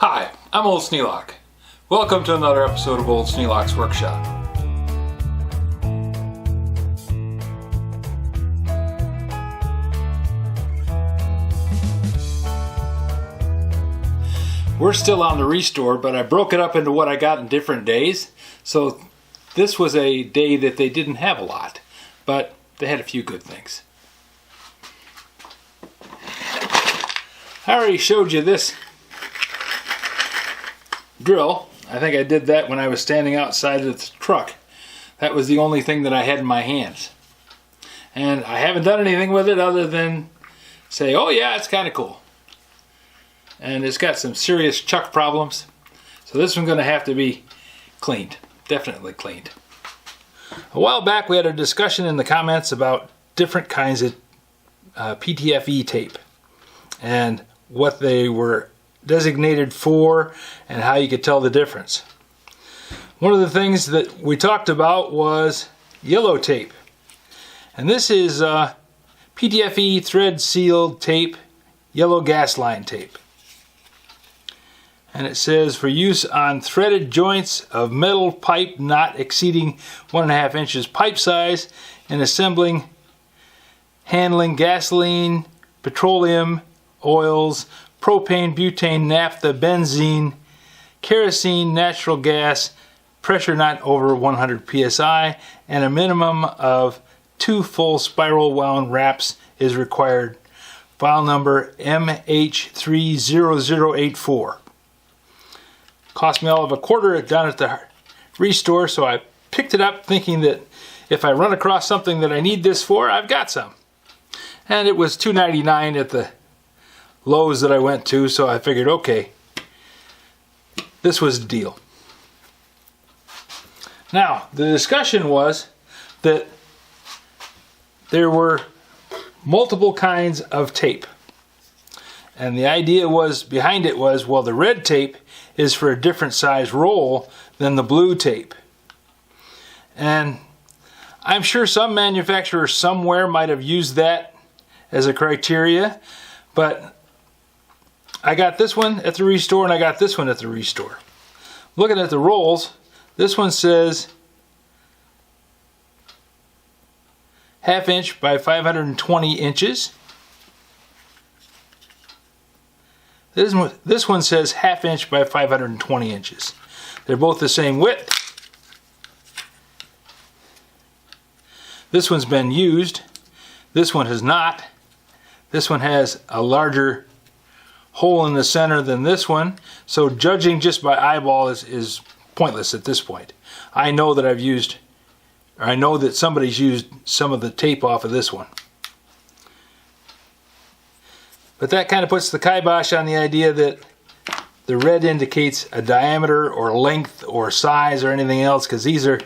Hi, I'm Old Sneelock. Welcome to another episode of Old Sneelock's Workshop. We're still on the restore, but I broke it up into what I got in different days. So this was a day that they didn't have a lot, but they had a few good things. I already showed you this drill. I think I did that when I was standing outside of the truck. That was the only thing that I had in my hands. And I haven't done anything with it other than say, oh yeah, it's kind of cool. And it's got some serious chuck problems. So this one's going to have to be cleaned. Definitely cleaned. A while back we had a discussion in the comments about different kinds of PTFE tape and what they were designated for and how you could tell the difference. One of the things that we talked about was yellow tape. And this is PTFE thread sealed tape, yellow gas line tape. And it says for use on threaded joints of metal pipe not exceeding 1.5 inches pipe size in assembling, handling gasoline, petroleum, oils, propane, butane, naphtha, benzene, kerosene, natural gas, pressure not over 100 psi, and a minimum of 2 full spiral wound wraps is required. File number MH30084. Cost me all of $1 down at the restore, so I picked it up thinking that if I run across something that I need this for, I've got some. And it was $2.99 at the Lowe's that I went to, so I figured, okay, this was the deal. Now, the discussion was that there were multiple kinds of tape. And the idea was, behind it was, well, the red tape is for a different size roll than the blue tape. And I'm sure some manufacturer somewhere might have used that as a criteria, but I got this one at the restore and I got this one at the restore. Looking at the rolls, this one says 1/2 inch by 520 inches. This one says 1/2 inch by 520 inches. They're both the same width. This one's been used. This one has not. This one has a larger hole in the center than this one, so judging just by eyeball is pointless at this point. I know that I know that somebody's used some of the tape off of this one. But that kind of puts the kibosh on the idea that the red indicates a diameter or length or size or anything else, because these are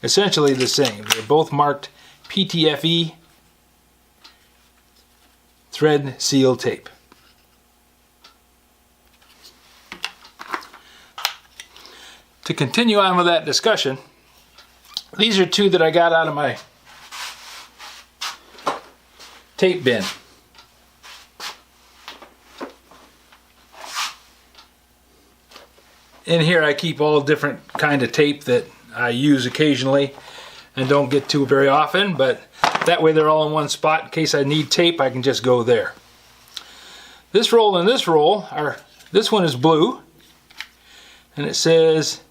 essentially the same. They're both marked PTFE thread seal tape. To continue on with that discussion, these are two that I got out of my tape bin. In here I keep all different kind of tape that I use occasionally and don't get to very often, but that way they're all in one spot. In case I need tape, I can just go there. This roll and this roll are, this one is blue and it says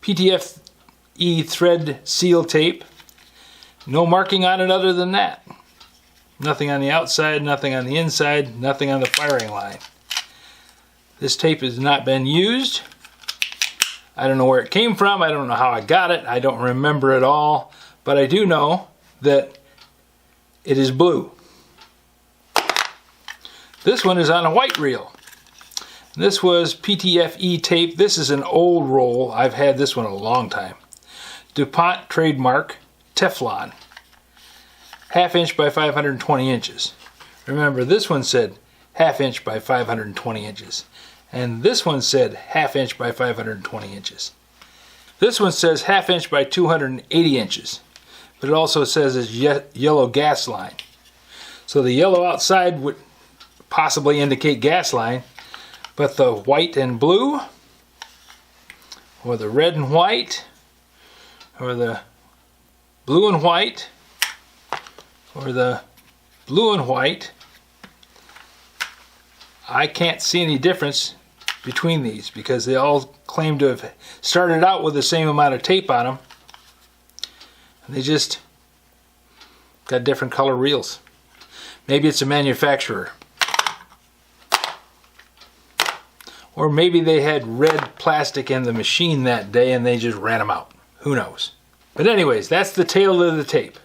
PTFE thread seal tape. No marking on it other than that. Nothing on the outside, nothing on the inside, nothing on the firing line. This tape has not been used. I don't know where it came from. I don't know how I got it. I don't remember it all. But I do know that it is blue. This one is on a white reel. This was PTFE tape. This is an old roll. I've had this one a long time. DuPont trademark Teflon. 1/2 inch by 520 inches. Remember, this one said 1/2 inch by 520 inches. And this one said 1/2 inch by 520 inches. This one says 1/2 inch by 280 inches. But it also says it's yellow gas line. So the yellow outside would possibly indicate gas line, But the white and blue, or the red and white, or the blue and white, or the blue and white, I can't see any difference between these because they all claim to have started out with the same amount of tape on them. And they just got different color reels. Maybe it's a manufacturer. Or maybe they had red plastic in the machine that day and they just ran them out. Who knows? But anyways, that's the tail of the tape.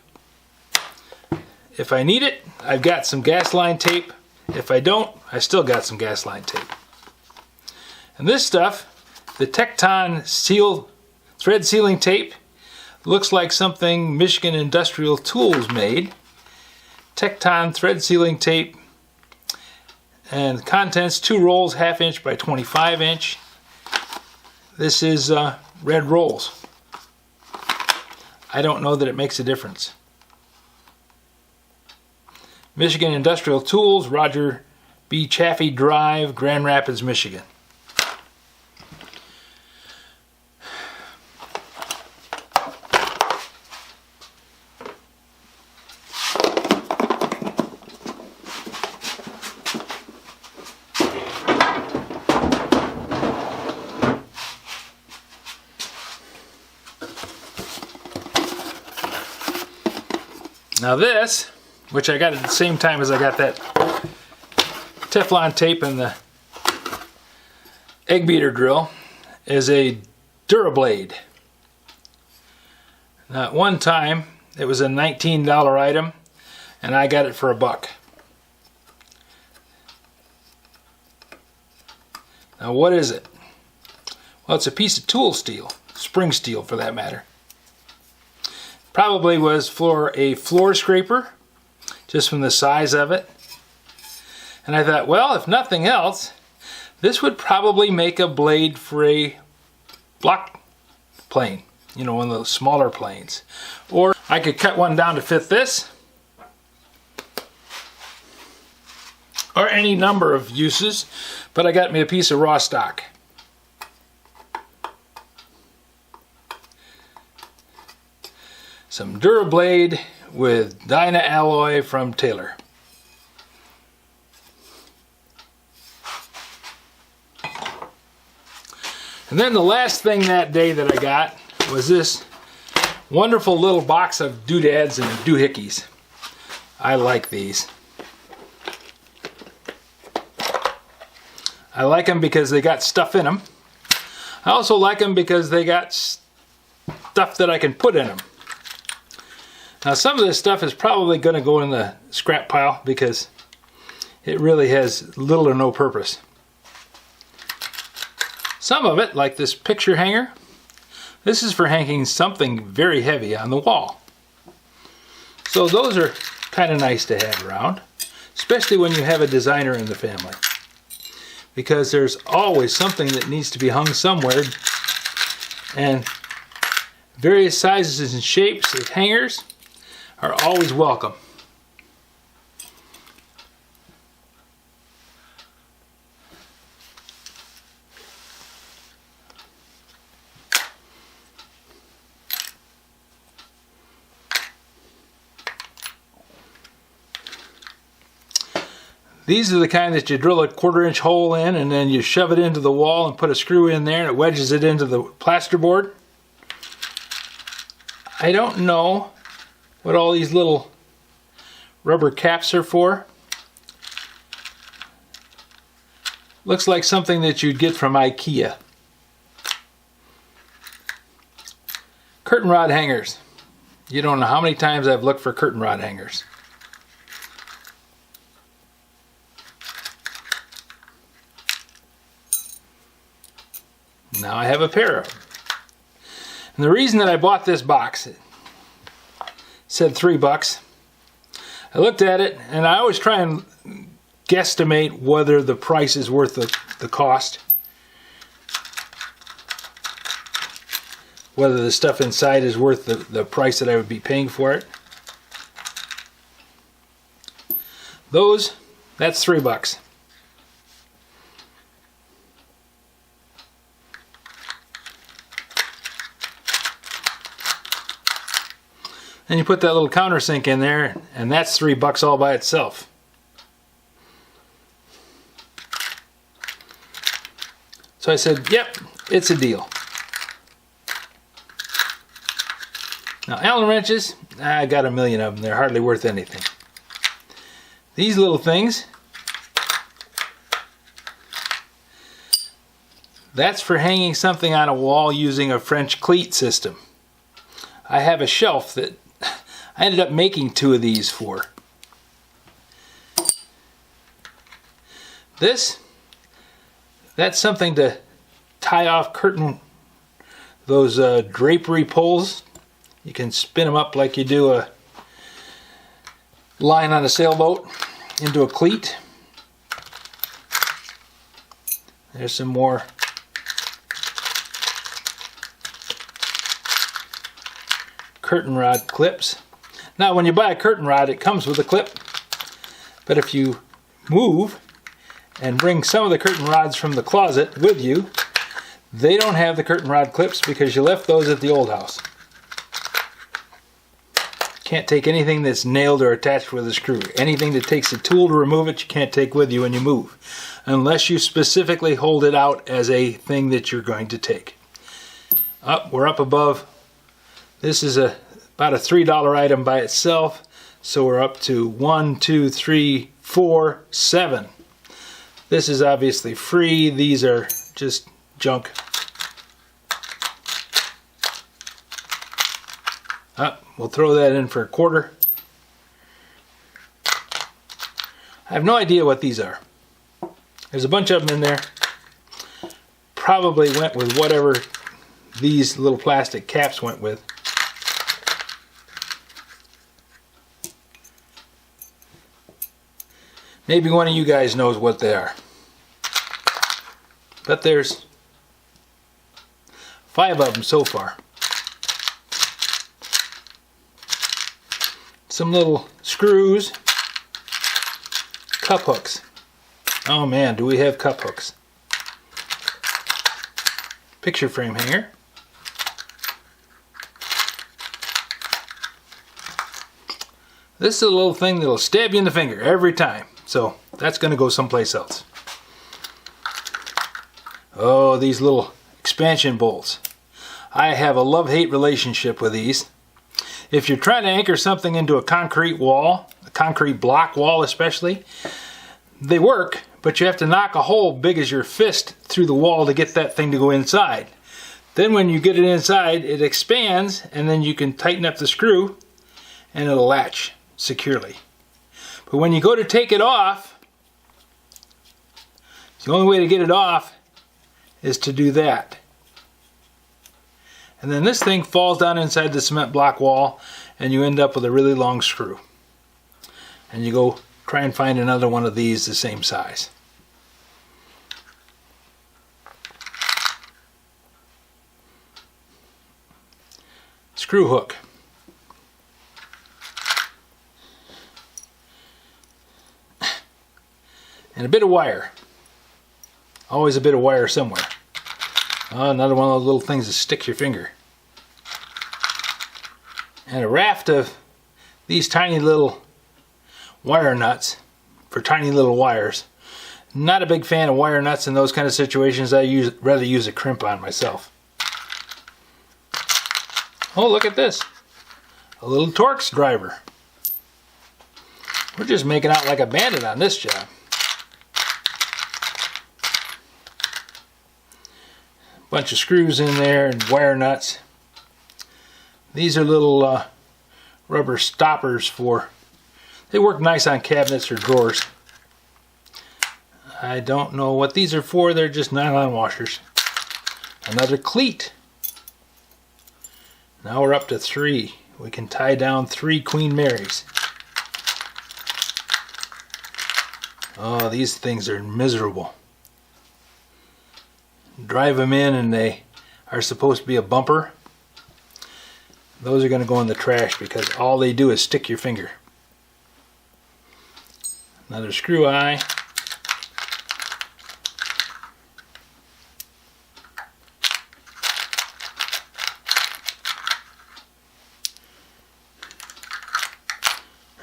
If I need it, I've got some gas line tape. If I don't, I still got some gas line tape. And this stuff, the Tecton thread sealing tape, looks like something Michigan Industrial Tools made. Tecton thread sealing tape, and contents 2 rolls 1/2 inch by 25 inch. This is red rolls. I don't know that it makes a difference. Michigan Industrial Tools, Roger B. Chaffee Drive, Grand Rapids, Michigan. Now this, which I got at the same time as I got that Teflon tape and the egg beater drill, is a Durablade. Now at one time it was a $19 item and I got it for $1. Now what is it? Well, it's a piece of tool steel, spring steel for that matter. Probably was for a floor scraper, just from the size of it. And I thought, well, if nothing else, this would probably make a blade for a block plane, you know, one of those smaller planes. Or I could cut one down to fit this, or any number of uses, but I got me a piece of raw stock. Some Durablade with Dyna alloy from Taylor. And then the last thing that day that I got was this wonderful little box of Doodads and doohickeys. I like these. I like them because they got stuff in them. I also like them because they got stuff that I can put in them. Now some of this stuff is probably going to go in the scrap pile because it really has little or no purpose. Some of it, like this picture hanger, this is for hanging something very heavy on the wall. So those are kind of nice to have around, especially when you have a designer in the family. Because there's always something that needs to be hung somewhere, and various sizes and shapes of hangers are always welcome. These are the kind that you drill a 1/4 inch hole in and then you shove it into the wall and put a screw in there and it wedges it into the plasterboard. I don't know what all these little rubber caps are for. Looks like something that you'd get from IKEA. Curtain rod hangers. You don't know how many times I've looked for curtain rod hangers. Now I have a pair of them. And the reason that I bought this box, it said $3. I looked at it and I always try and guesstimate whether the price is worth the cost. Whether the stuff inside is worth the price that I would be paying for it. That's $3. And you put that little countersink in there, and that's $3 all by itself. So I said, yep, it's a deal. Now Allen wrenches, I got a million of them. They're hardly worth anything. These little things, that's for hanging something on a wall using a French cleat system. I have a shelf that I ended up making 2 of these for. This, that's something to tie off curtain, those drapery poles. You can spin them up like you do a line on a sailboat into a cleat. There's some more curtain rod clips. Now when you buy a curtain rod, it comes with a clip, but if you move and bring some of the curtain rods from the closet with you, they don't have the curtain rod clips because you left those at the old house. Can't take anything that's nailed or attached with a screw. Anything that takes a tool to remove it, you can't take with you when you move, unless you specifically hold it out as a thing that you're going to take. We're up above. This is about a $3 item by itself, so we're up to 1, 2, 3, 4, 7. This is obviously free. These are just junk. We'll throw that in for $0.25. I have no idea what these are. There's a bunch of them in there. Probably went with whatever these little plastic caps went with. Maybe one of you guys knows what they are. But there's 5 of them so far. Some little screws, cup hooks. Oh man, do we have cup hooks. Picture frame hanger. This is a little thing that'll stab you in the finger every time. So that's going to go someplace else. Oh, these little expansion bolts. I have a love-hate relationship with these. If you're trying to anchor something into a concrete wall, a concrete block wall especially, they work, but you have to knock a hole big as your fist through the wall to get that thing to go inside. Then when you get it inside, it expands, and then you can tighten up the screw and it'll latch securely. But when you go to take it off, the only way to get it off is to do that. And then this thing falls down inside the cement block wall and you end up with a really long screw. And you go try and find another one of these the same size. Screw hook. And a bit of wire. Always a bit of wire somewhere. Oh, another one of those little things that sticks your finger. And a raft of these tiny little wire nuts for tiny little wires. Not a big fan of wire nuts in those kind of situations. I rather use a crimp on myself. Oh, look at this. A little Torx driver. We're just making out like a bandit on this job. Bunch of screws in there and wire nuts. These are little rubber stoppers for, they work nice on cabinets or drawers. I don't know what these are for, they're just nylon washers. Another cleat. Now we're up to 3. We can tie down 3 Queen Marys. Oh, these things are miserable. Drive them in and they are supposed to be a bumper. Those are going to go in the trash because all they do is stick your finger. Another screw eye.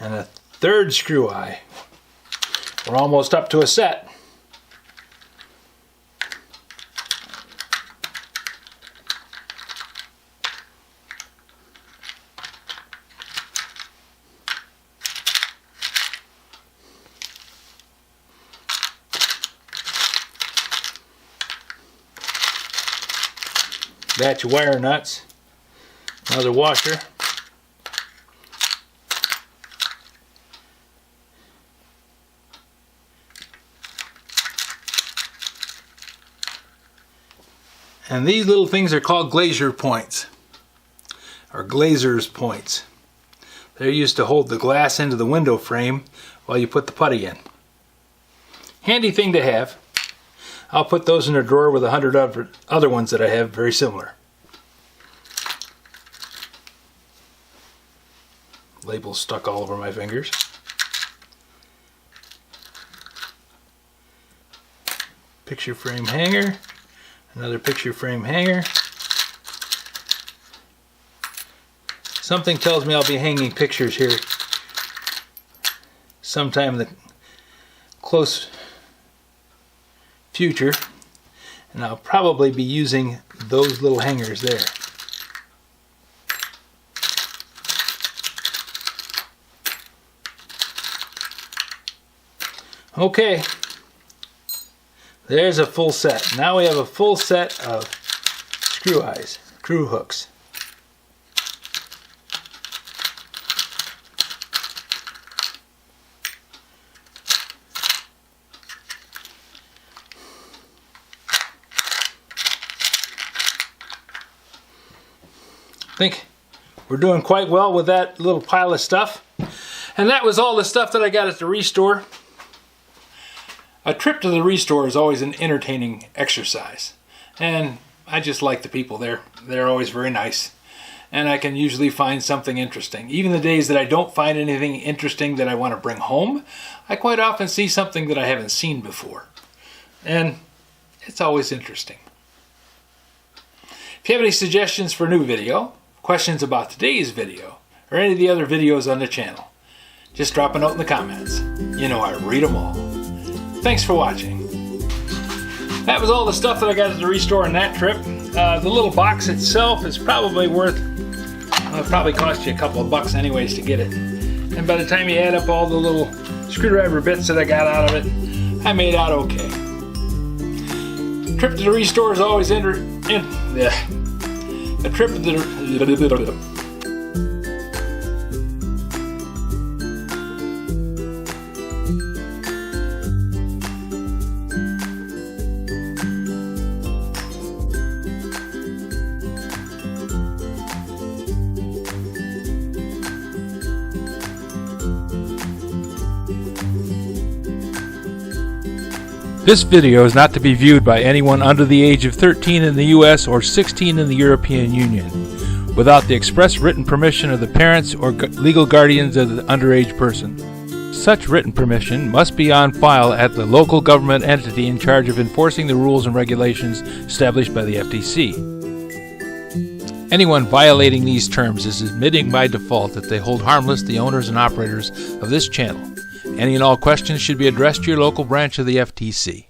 and a third screw eye. We're almost up to a set. Batch of wire nuts, another washer, and these little things are called glazier points, or glazer's points. They're used to hold the glass into the window frame while you put the putty in. Handy thing to have. I'll put those in a drawer with 100 other ones that I have very similar. Labels stuck all over my fingers. Picture frame hanger. Another picture frame hanger. Something tells me I'll be hanging pictures here sometime in the close future, and I'll probably be using those little hangers there. Okay, there's a full set. Now we have a full set of screw eyes, screw hooks. I think we're doing quite well with that little pile of stuff. And that was all the stuff that I got at the Restore. A trip to the Restore is always an entertaining exercise. And I just like the people there. They're always very nice. And I can usually find something interesting. Even the days that I don't find anything interesting that I want to bring home, I quite often see something that I haven't seen before. And it's always interesting. If you have any suggestions for a new video, questions about today's video, or any of the other videos on the channel, just drop a note in the comments. You know I read them all. Thanks for watching. That was all the stuff that I got at the Restore on that trip. The little box itself is probably worth, it probably cost you a couple of bucks anyways to get it. And by the time you add up all the little screwdriver bits that I got out of it, I made out okay. Trip to the Restore is always a trip to the This video is not to be viewed by anyone under the age of 13 in the US or 16 in the European Union, without the express written permission of the parents or legal guardians of the underage person. Such written permission must be on file at the local government entity in charge of enforcing the rules and regulations established by the FTC. Anyone violating these terms is admitting by default that they hold harmless the owners and operators of this channel. Any and all questions should be addressed to your local branch of the FTC.